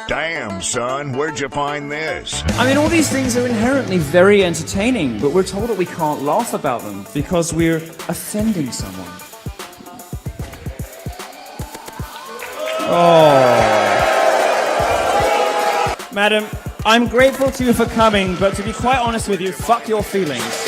Damn, son, where'd you find this? I mean, all these things are inherently very entertaining, but we're told that we can't laugh about them because we're offending someone. Oh. Madam, I'm grateful to you for coming, but to be quite honest with you, fuck your feelings.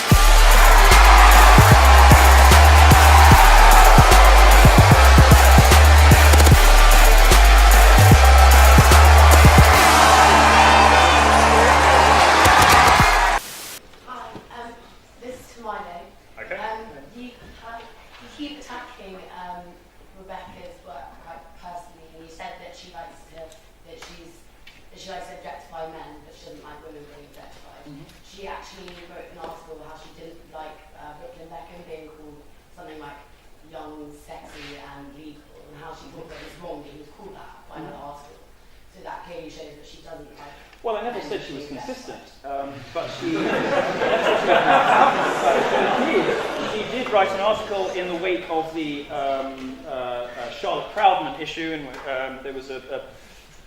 Well, I never said she was consistent, but she did write an article in the wake of the Charlotte Proudman issue, and there was a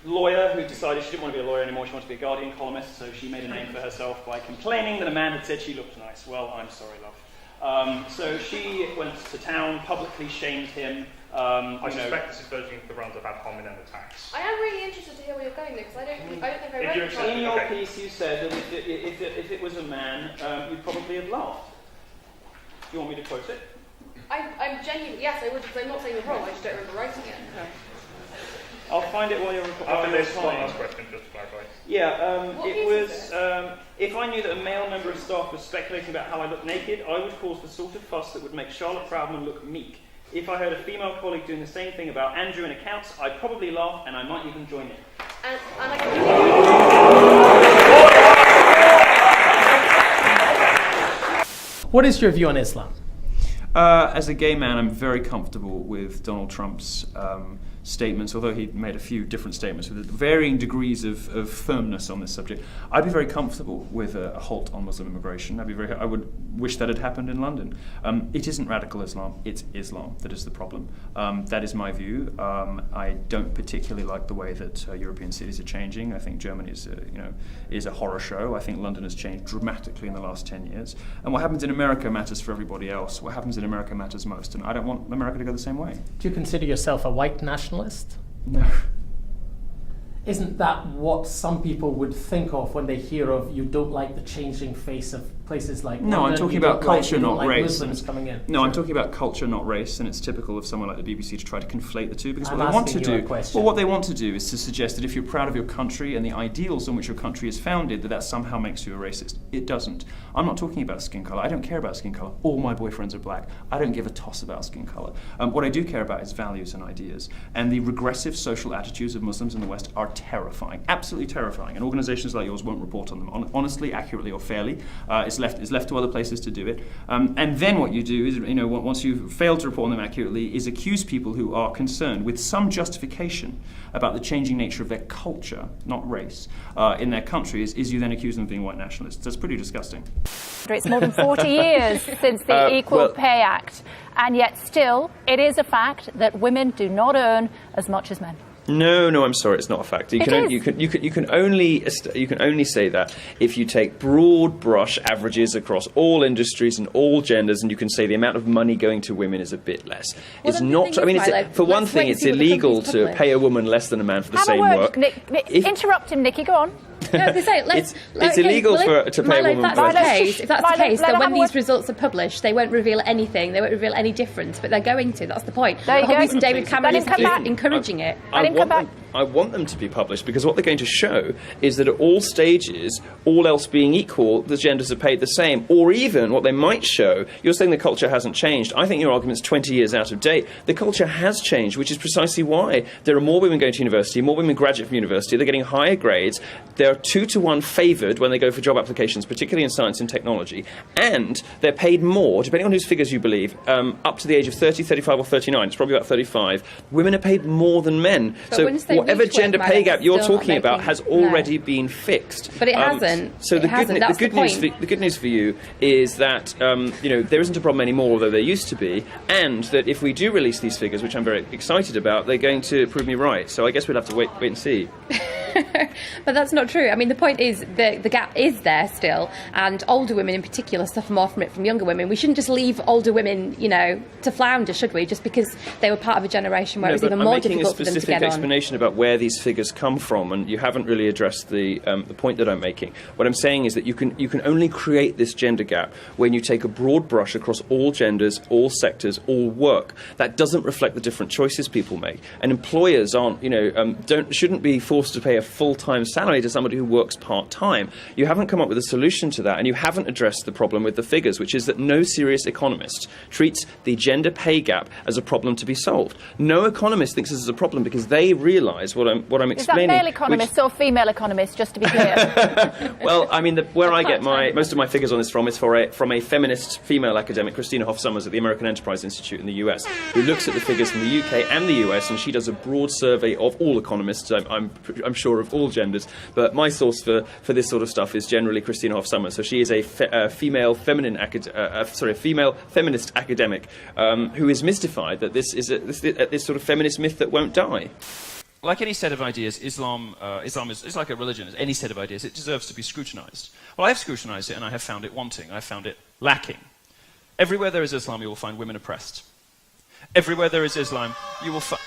lawyer who decided she didn't want to be a lawyer anymore, she wanted to be a Guardian columnist, so she made a name for herself by complaining that a man had said she looked nice. Well, I'm sorry, love. So she went to town, publicly shamed him. I suspect this is verging the realms of ad hominem attacks. I am really interested to hear where you're going, because I don't think I read it. In your piece, you said that if it was a man, you'd probably have laughed. Do you want me to quote it? I'm genuinely, yes, I would, because I'm not saying you're wrong, I just don't remember writing it. Okay. I'll find it while you're recording. After this one last question, just to clarify. Yeah, it was, if I knew that a male member of staff was speculating about how I look naked, I would cause the sort of fuss that would make Charlotte Proudman look meek. If I heard a female colleague doing the same thing about Andrew in accounts, I'd probably laugh and I might even join in. And I can... What is your view on Islam? As a gay man, I'm very comfortable with Donald Trump's statements, although he made a few different statements with varying degrees of firmness on this subject. I'd be very comfortable with a halt on Muslim immigration. I would wish that had happened in London. It isn't radical Islam, it's Islam that is the problem. That is my view. I don't particularly like the way that European cities are changing. I think Germany is a horror show. I think London has changed dramatically in the last 10 years. And what happens in America matters for everybody else. What happens in America matters most, and I don't want America to go the same way. Do you consider yourself a white nationalist? No. Isn't that what some people would think of when they hear of you don't like the changing face of places like London? No, I'm talking about culture, not race. Muslims coming in. No, I'm talking about culture, not race, and it's typical of someone like the BBC to try to conflate the two, because I'm what they want to asking you do, a question. well, what they want to do is to suggest that if you're proud of your country and the ideals on which your country is founded, that somehow makes you a racist. It doesn't. I'm not talking about skin color. I don't care about skin color. All my boyfriends are black. I don't give a toss about skin color. What I do care about is values and ideas, and the regressive social attitudes of Muslims in the West are terrifying. Absolutely terrifying, and organisations like yours won't report on them honestly, accurately, or fairly. It's left to other places to do it. And then what you do is, once you've failed to report on them accurately, is accuse people who are concerned with some justification about the changing nature of their culture, not race, in their countries, is you then accuse them of being white nationalists. That's pretty disgusting. It's more than 40 years since the Equal Pay Act, and yet still it is a fact that women do not earn as much as men. No, I'm sorry, it's not a fact. You can only say that if you take broad brush averages across all industries and all genders, and you can say the amount of money going to women is a bit less. Well, it's not. I mean, for one thing, it's illegal to pay a woman less than a man for the same work. Interrupt him, Nikki. Go on. No, it's illegal to pay a woman if that's the case, then when these results are published, they won't reveal anything. They won't reveal any difference, but they're going to. That's the point. The whole reason David Cameron is encouraging it. I want them to be published, because what they're going to show is that at all stages, all else being equal, the genders are paid the same. Or even what they might show, you're saying the culture hasn't changed. I think your argument's 20 years out of date. The culture has changed, which is precisely why there are more women going to university, more women graduate from university, they're getting higher grades, they're 2-to-1 favoured when they go for job applications, particularly in science and technology, and they're paid more, depending on whose figures you believe, up to the age of 30, 35 or 39, it's probably about 35, women are paid more than men. But wouldn't they whatever gender pay gap you're talking about has already no. been fixed. But it hasn't. So the good news for you is that there isn't a problem anymore, although there used to be, and that if we do release these figures, which I'm very excited about, they're going to prove me right. So I guess we'll have to wait and see. But that's not true. I mean, the point is the gap is there still, and older women in particular suffer more from it from younger women. We shouldn't just leave older women, to flounder, should we? Just because they were part of a generation where it was even more difficult for them to get on. I'm making a specific explanation about where these figures come from, and you haven't really addressed the point that I'm making. What I'm saying is that you can only create this gender gap when you take a broad brush across all genders, all sectors, all work. That doesn't reflect the different choices people make, and employers shouldn't be forced to pay a full-time salary to somebody who works part-time. You haven't come up with a solution to that, and you haven't addressed the problem with the figures, which is that no serious economist treats the gender pay gap as a problem to be solved. No economist thinks this is a problem because they realise what I'm explaining. Is that male economists or female economists, just to be clear? Well, I mean, where I get most of my figures on this from is from a feminist female academic, Christina Hoff Sommers at the American Enterprise Institute in the US, who looks at the figures from the UK and the US, and she does a broad survey of all economists, I'm sure of all genders, but my source for this sort of stuff is generally Christina Hoff Sommers. So she is a female feminist academic who is mystified that this is this sort of feminist myth that won't die. Like any set of ideas, Islam is like a religion. As any set of ideas, it deserves to be scrutinized. Well, I have scrutinized it, and I have found it wanting. I have found it lacking. Everywhere there is Islam, you will find women oppressed. Everywhere there is Islam, you will find...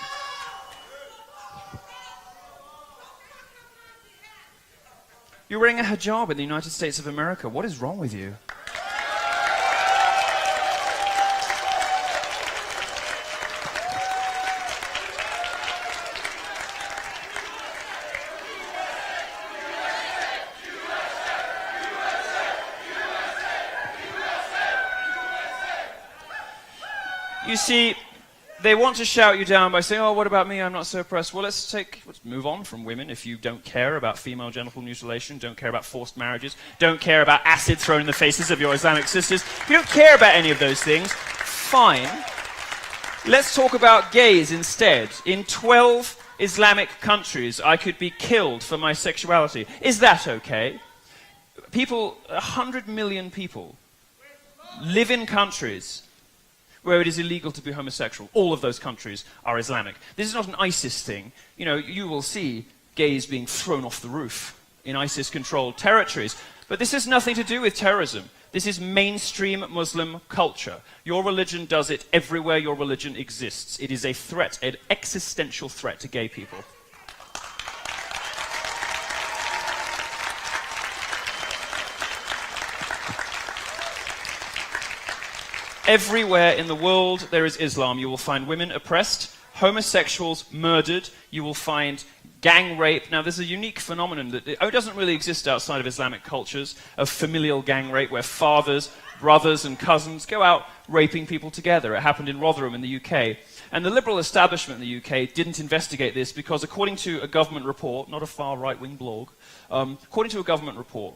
You're wearing a hijab in the United States of America. What is wrong with you? You see, they want to shout you down by saying, oh, what about me? I'm not so oppressed. Well, let's move on from women. If you don't care about female genital mutilation, don't care about forced marriages, don't care about acid thrown in the faces of your Islamic sisters, if you don't care about any of those things, fine. Let's talk about gays instead. In 12 Islamic countries, I could be killed for my sexuality. Is that okay? 100 million people live in countries where it is illegal to be homosexual. All of those countries are Islamic. This is not an ISIS thing. You will see gays being thrown off the roof in ISIS-controlled territories. But this has nothing to do with terrorism. This is mainstream Muslim culture. Your religion does it everywhere your religion exists. It is a threat, an existential threat to gay people. Everywhere in the world there is Islam, you will find women oppressed, homosexuals murdered, you will find gang rape. Now, there's a unique phenomenon that doesn't really exist outside of Islamic cultures, of familial gang rape, where fathers, brothers, and cousins go out raping people together. It happened in Rotherham in the UK. And the liberal establishment in the UK didn't investigate this because, according to a government report, not a far right-wing blog, according to a government report,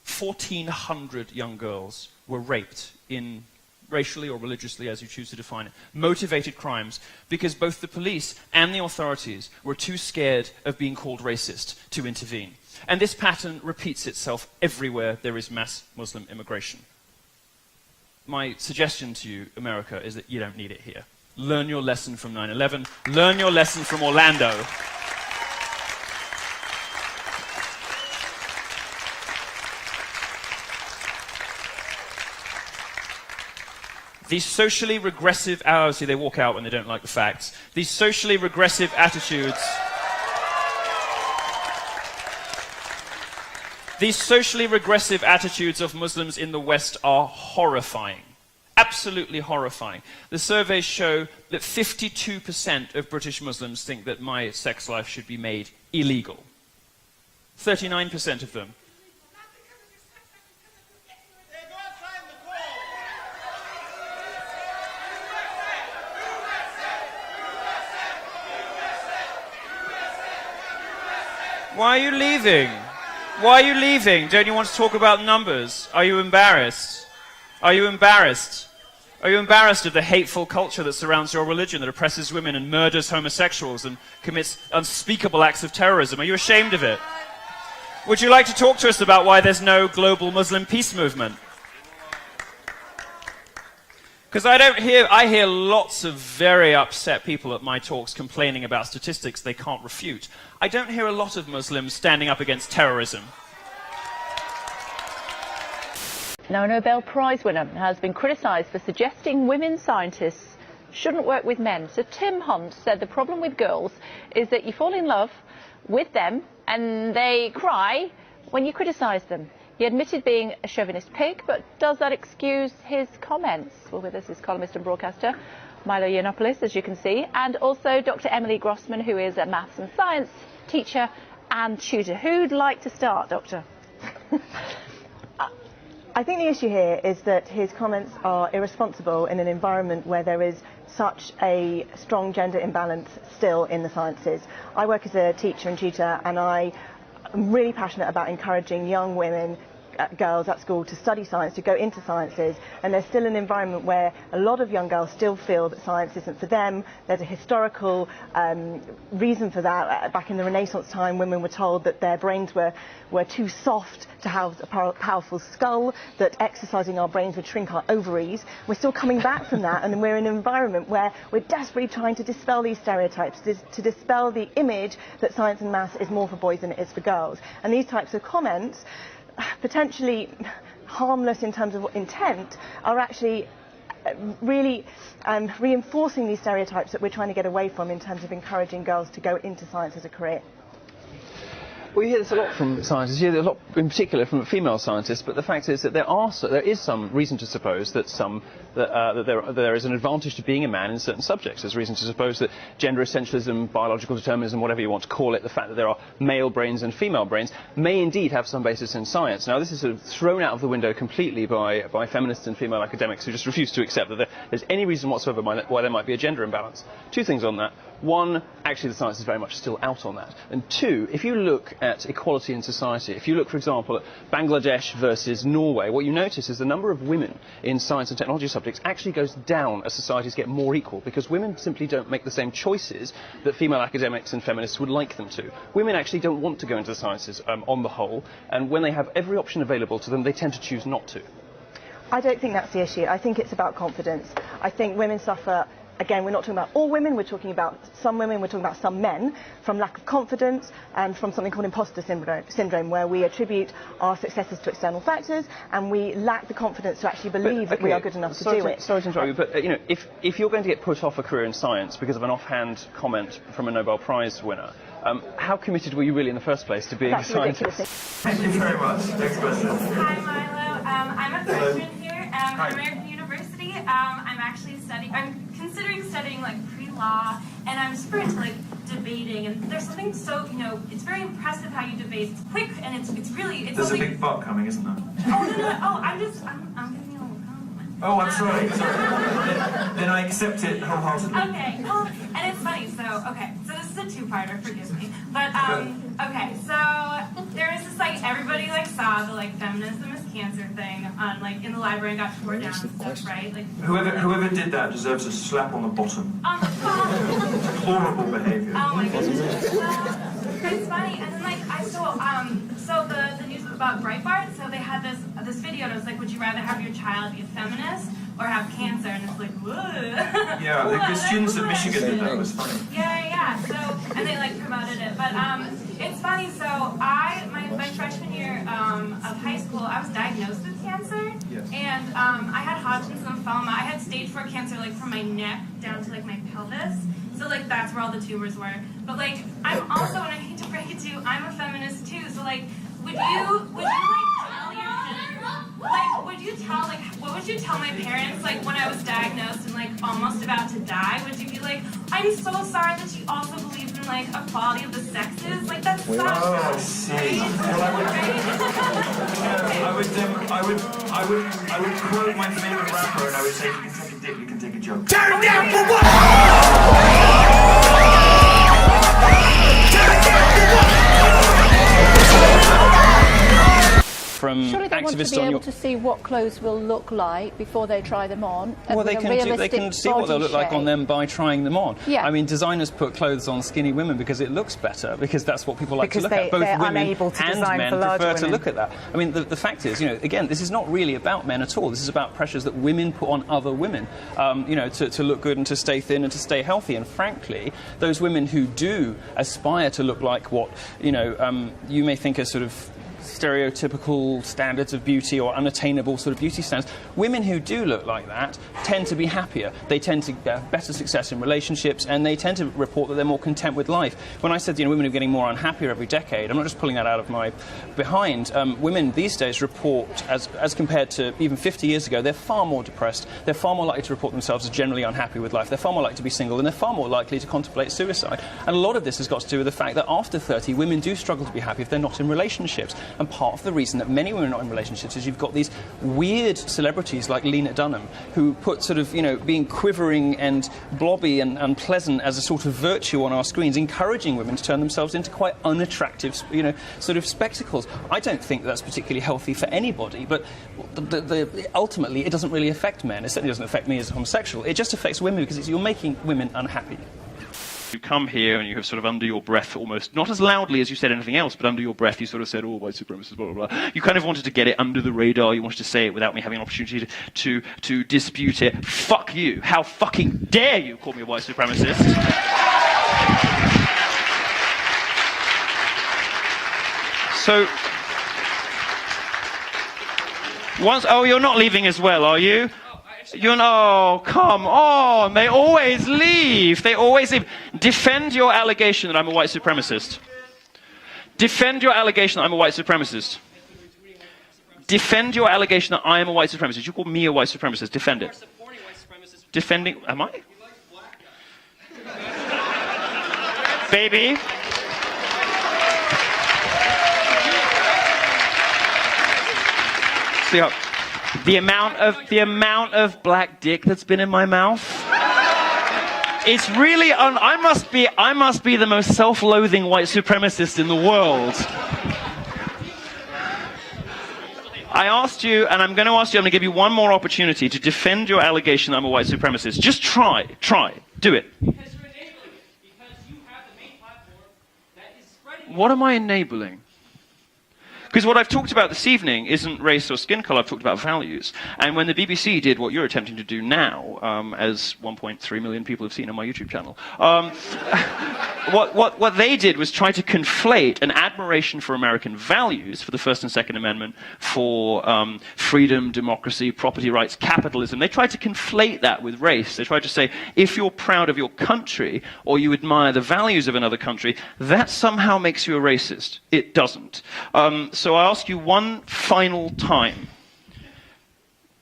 1,400 young girls were raped in racially or religiously, as you choose to define it, motivated crimes, because both the police and the authorities were too scared of being called racist to intervene. And this pattern repeats itself everywhere there is mass Muslim immigration. My suggestion to you, America, is that you don't need it here. Learn your lesson from 9/11. Learn your lesson from Orlando. These socially regressive, see, they walk out when they don't like the facts. These socially regressive attitudes, of Muslims in the West are horrifying. Absolutely horrifying. The surveys show that 52% of British Muslims think that my sex life should be made illegal. 39% of them. Why are you leaving? Why are you leaving? Don't you want to talk about numbers? Are you embarrassed? Are you embarrassed? Are you embarrassed of the hateful culture that surrounds your religion, that oppresses women and murders homosexuals and commits unspeakable acts of terrorism? Are you ashamed of it? Would you like to talk to us about why there's no global Muslim peace movement? Because I hear lots of very upset people at my talks complaining about statistics they can't refute. I don't hear a lot of Muslims standing up against terrorism. Now, a Nobel Prize winner has been criticised for suggesting women scientists shouldn't work with men. So Tim Hunt said the problem with girls is that you fall in love with them and they cry when you criticise them. He admitted being a chauvinist pig, but does that excuse his comments? Well, with us is columnist and broadcaster Milo Yiannopoulos, as you can see, and also Dr. Emily Grossman, who is a maths and science teacher and tutor. Who'd like to start, Doctor? I think the issue here is that his comments are irresponsible in an environment where there is such a strong gender imbalance still in the sciences. I work as a teacher and tutor, and I am really passionate about encouraging young women, girls at school to study science, to go into sciences, and there's still an environment where a lot of young girls still feel that science isn't for them. There's a historical reason for that. Back in the Renaissance time, women were told that their brains were too soft to have a powerful skull, that exercising our brains would shrink our ovaries. We're still coming back from that, and we're in an environment where we're desperately trying to dispel these stereotypes, to dispel the image that science and maths is more for boys than it is for girls. And these types of comments, potentially harmless in terms of intent, are actually really reinforcing these stereotypes that we're trying to get away from in terms of encouraging girls to go into science as a career. Well, you hear this a lot from scientists. You hear it a lot, in particular, from female scientists. But the fact is that there is some reason to suppose that there is an advantage to being a man in certain subjects. There's reason to suppose that gender essentialism, biological determinism, whatever you want to call it, the fact that there are male brains and female brains, may indeed have some basis in science. Now, this is sort of thrown out of the window completely by feminists and female academics who just refuse to accept that there's any reason whatsoever why there might be a gender imbalance. Two things on that. One, actually the science is very much still out on that. And two, if you look at equality in society, if you look, for example, at Bangladesh versus Norway, what you notice is the number of women in science and technology subjects actually goes down as societies get more equal, because women simply don't make the same choices that female academics and feminists would like them to. Women actually don't want to go into the sciences on the whole, and when they have every option available to them, they tend to choose not to. I don't think that's the issue. I think it's about confidence. I think women suffer. Again, we're not talking about all women, we're talking about some women, we're talking about some men, from lack of confidence and from something called imposter syndrome, where we attribute our successes to external factors and we lack the confidence to actually believe that we are good enough to do it. Sorry to interrupt you, but if you're going to get put off a career in science because of an offhand comment from a Nobel Prize winner, how committed were you really in the first place to being a scientist? Thank you very much. Next question. Hi, Milo. I'm a freshman here at American University. I'm considering studying like pre-law, and I'm super into debating. And there's something so it's very impressive how you debate. It's quick and it's really. There's a big butt coming, isn't there? Oh no! Oh, I'm giving you a little compliment. Oh, I'm sorry. Then I accept it wholeheartedly. Okay. Well, and it's funny. So this is a two-parter. Forgive me. But okay. So there is this everybody saw the feminism is cancer thing on in the library and got torn down and stuff, right? Whoever did that deserves a slap on the bottom. Horrible behaviour. Oh my goodness. It's funny, and then I saw so the news about Breitbart. So they had this video, and it was would you rather have your child be a feminist or have cancer? And it's whoa. Yeah, the students at Michigan did that. It was funny. Yeah. So and they promoted it, but it's funny. So my freshman year of high school, I was diagnosed with cancer, and I had Hodgkin's lymphoma. I had stage 4 cancer from my neck down to my pelvis. So that's where all the tumors were. But I'm also, and I hate to break it to you, I'm a feminist too. So would you tell my parents when I was diagnosed and almost about to die? Would you be I'm so sorry that you also believed in equality of the sexes? That's such I see. Well, I would quote my favorite rapper, and I would say, "You can take a dick, you can take a joke." Turn down for what? from Surely they want to activists be on able your... to see what clothes will look like before they try them on. Well, they can see what they'll look like on them by trying them on. Yeah. I mean, designers put clothes on skinny women because it looks better, because that's what people like to look at. Both women and men prefer to look at that. I mean, the fact is, again, this is not really about men at all. This is about pressures that women put on other women, to look good and to stay thin and to stay healthy. And frankly, those women who do aspire to look like what, you may think are sort of stereotypical standards of beauty or unattainable sort of beauty standards. Women who do look like that tend to be happier. They tend to have better success in relationships, and they tend to report that they're more content with life. When I said women are getting more unhappier every decade, I'm not just pulling that out of my behind. Women these days report, as compared to even 50 years ago, they're far more depressed. They're far more likely to report themselves as generally unhappy with life. They're far more likely to be single, and they're far more likely to contemplate suicide. And a lot of this has got to do with the fact that after 30, women do struggle to be happy if they're not in relationships. And part of the reason that many women are not in relationships is you've got these weird celebrities like Lena Dunham who put sort of, being quivering and blobby and unpleasant as a sort of virtue on our screens, encouraging women to turn themselves into quite unattractive, sort of spectacles. I don't think that's particularly healthy for anybody, but ultimately it doesn't really affect men. It certainly doesn't affect me as a homosexual. It just affects women because you're making women unhappy. You come here and you have sort of under your breath almost, not as loudly as you said anything else, but under your breath you sort of said, oh, white supremacists, blah, blah, blah. You kind of wanted to get it under the radar. You wanted to say it without me having an opportunity to dispute it. Fuck you. How fucking dare you call me a white supremacist? So, you're not leaving as well, are you? Come on. They always leave. Defend your allegation that I'm a white supremacist. Defend your allegation that I'm a white supremacist. Defend your allegation that I am a white supremacist. You call me a white supremacist. Defend it. Defending... Am I? Baby. See how... The amount of black dick that's been in my mouth. It's really I must be the most self-loathing white supremacist in the world. I asked you, and I'm going to give you one more opportunity to defend your allegation that I'm a white supremacist. Just try, do it. Because you're enabling it. Because you have the main platform that is spreading. What am I enabling? Because what I've talked about this evening isn't race or skin colour, I've talked about values. And when the BBC did what you're attempting to do now, as 1.3 million people have seen on my YouTube channel, what they did was try to conflate an admiration for American values, for the First and Second Amendment, for freedom, democracy, property rights, capitalism. They tried to conflate that with race. They tried to say, if you're proud of your country, or you admire the values of another country, that somehow makes you a racist. It doesn't. So I ask you one final time.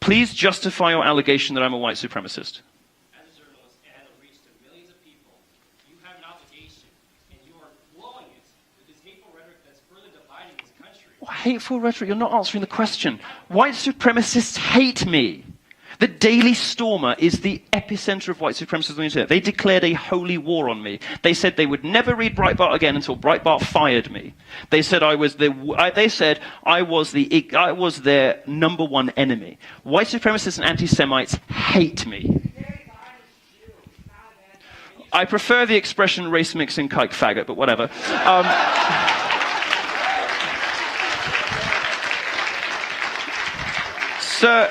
Please justify your allegation that I'm a white supremacist. As a journalist and a reach to millions of people, you have an obligation, and you are blowing it with this hateful rhetoric that's further dividing this country. What hateful rhetoric? You're not answering the question. White supremacists hate me. The Daily Stormer is the epicenter of white supremacists on the internet. They declared a holy war on me. They said they would never read Breitbart again until Breitbart fired me. They said I was their number one enemy. White supremacists and anti-Semites hate me. I prefer the expression race mixing kike faggot, but whatever. Sir,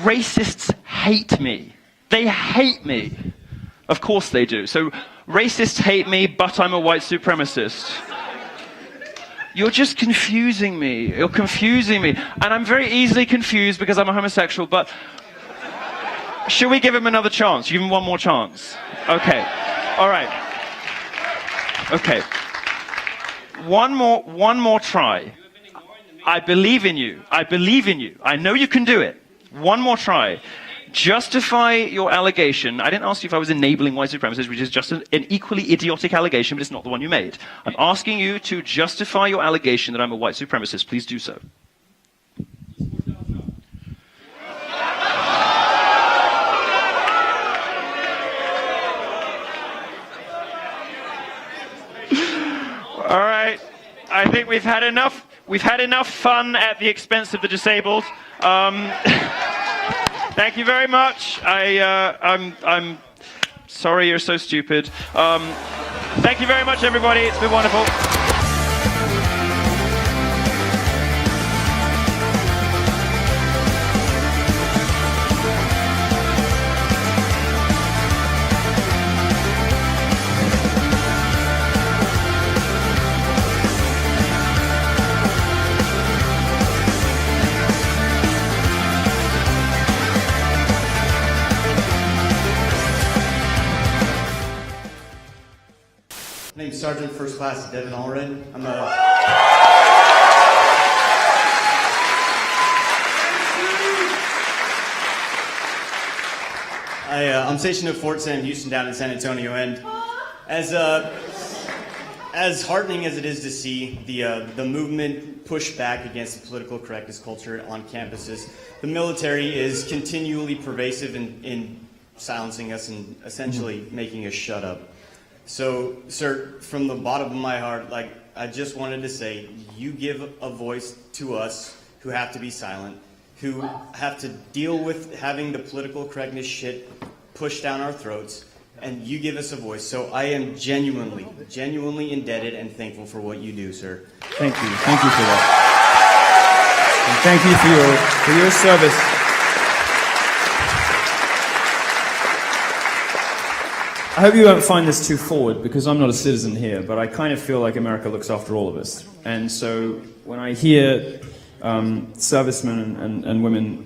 racists hate me. They hate me. Of course they do. So racists hate me, but I'm a white supremacist. You're just confusing me. You're confusing me. And I'm very easily confused because I'm a homosexual, but should we give him another chance? Give him one more chance. Okay. All right. Okay. One more try. I believe in you. I believe in you. I know you can do it. One more try. Justify your allegation. I didn't ask you if I was enabling white supremacists, which is just an equally idiotic allegation, but it's not the one you made. I'm asking you to justify your allegation that I'm a white supremacist. Please do so. All right. I think we've had enough. we've had enough fun at the expense of the disabled. Thank you very much. I'm sorry you're so stupid. Thank you very much, everybody. It's been wonderful. My name's Sergeant First Class Devin Allred. I'm stationed at Fort Sam Houston down in San Antonio, and as heartening as it is to see the movement push back against the political correctness culture on campuses, the military is continually pervasive in silencing us and essentially making us shut up. So, sir, from the bottom of my heart, I just wanted to say, you give a voice to us who have to be silent, who have to deal with having the political correctness shit pushed down our throats, and you give us a voice. So I am genuinely indebted and thankful for what you do, sir. Thank you. Thank you for that. And thank you for your service. I hope you won't find this too forward, because I'm not a citizen here, but I kind of feel like America looks after all of us. And so when I hear servicemen and women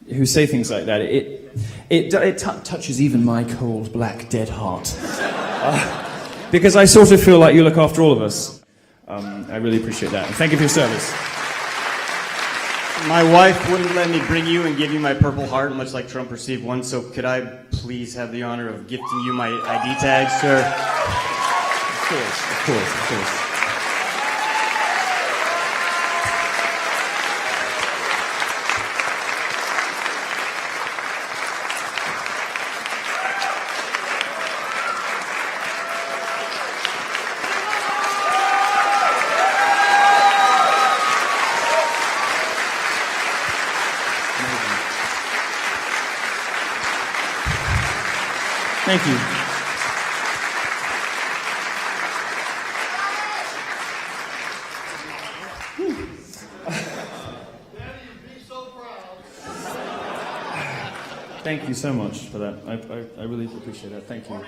who say things like that, it touches even my cold, black, dead heart. Because I sort of feel like you look after all of us. I really appreciate that. And thank you for your service. My wife wouldn't let me bring you and give you my Purple Heart, much like Trump received one, so could I please have the honor of gifting you my ID tag, sir? Of course. Thank you. Thank you so much for that. I really appreciate that. Thank you.